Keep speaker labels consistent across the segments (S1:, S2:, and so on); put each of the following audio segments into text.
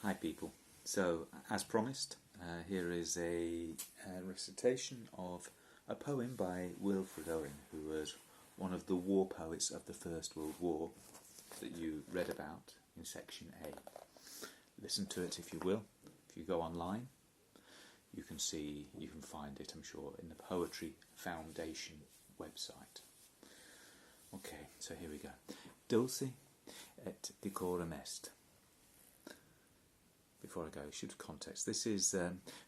S1: Hi people, so as promised, here is a recitation of a poem by Wilfred Owen, who was one of the war poets of the First World War that you read about in section A. Listen to it if you will. If you go online, you can find it, I'm sure, in the Poetry Foundation website. Okay, so here we go. Dulce et Decorum est. Before I go, I should have context. This is,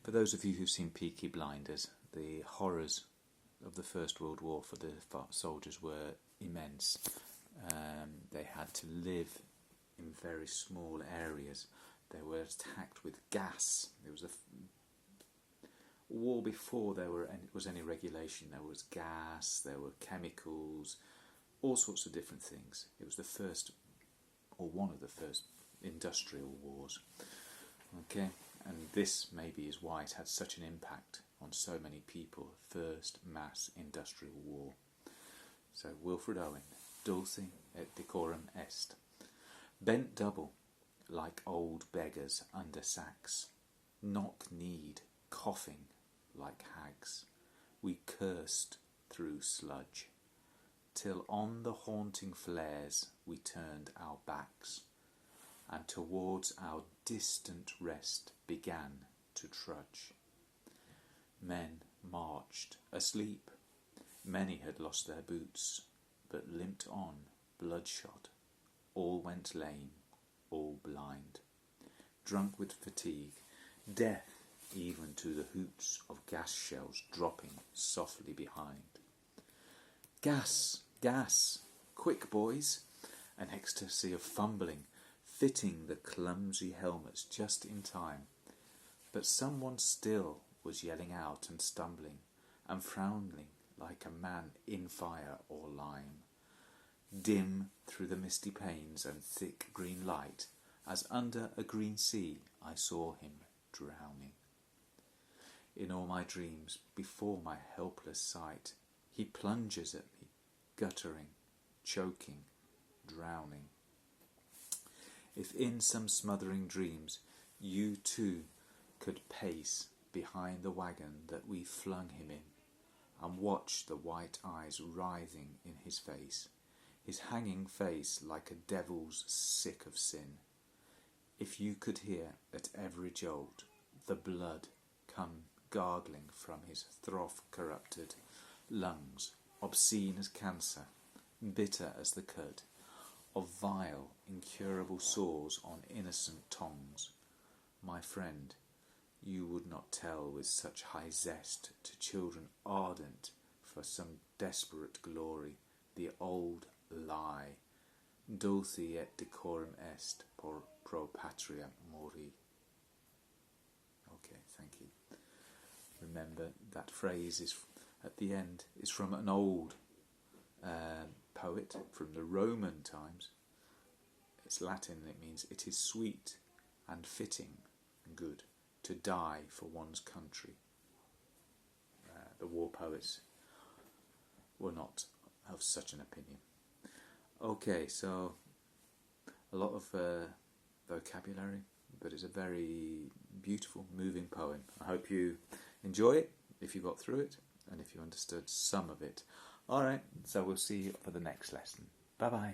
S1: for those of you who've seen Peaky Blinders, the horrors of the First World War for the soldiers were immense. They had to live in very small areas. They were attacked with gas. There was a war before there was any regulation. There was gas, there were chemicals, all sorts of different things. It was the first, or one of the first, industrial wars. Okay, and this maybe is why it had such an impact on so many people. First mass industrial war. So Wilfred Owen, Dulce et Decorum est. Bent double, like old beggars under sacks, knock-kneed, coughing like hags, we cursed through sludge, till on the haunting flares we turned our backs, and towards our distant rest began to trudge. Men marched asleep. Many had lost their boots, but limped on, bloodshot. All went lame, all blind, drunk with fatigue, death even to the hoots of gas shells dropping softly behind. Gas, gas, quick boys! An ecstasy of fumbling, fitting the clumsy helmets just in time. But someone still was yelling out and stumbling, and frowning like a man in fire or lime. Dim through the misty panes and thick green light, as under a green sea I saw him drowning. In all my dreams, before my helpless sight, he plunges at me, guttering, choking, drowning. If in some smothering dreams you too could pace behind the wagon that we flung him in, and watch the white eyes writhing in his face, his hanging face like a devil's sick of sin, if you could hear at every jolt the blood come gargling from his froth-corrupted lungs, obscene as cancer, bitter as the cud, of vile, incurable sores on innocent tongues, my friend, you would not tell with such high zest to children ardent for some desperate glory the old lie, dulce et decorum est pro patria mori. Okay, thank you. Remember that phrase is at the end is from an old poet from the Roman times. It's Latin. It means it is sweet and fitting and good to die for one's country. The war poets were not of such an opinion. Okay, so a lot of vocabulary, but it's a very beautiful, moving poem. I hope you enjoy it, if you got through it, and if you understood some of it. Alright, so we'll see you for the next lesson. Bye-bye.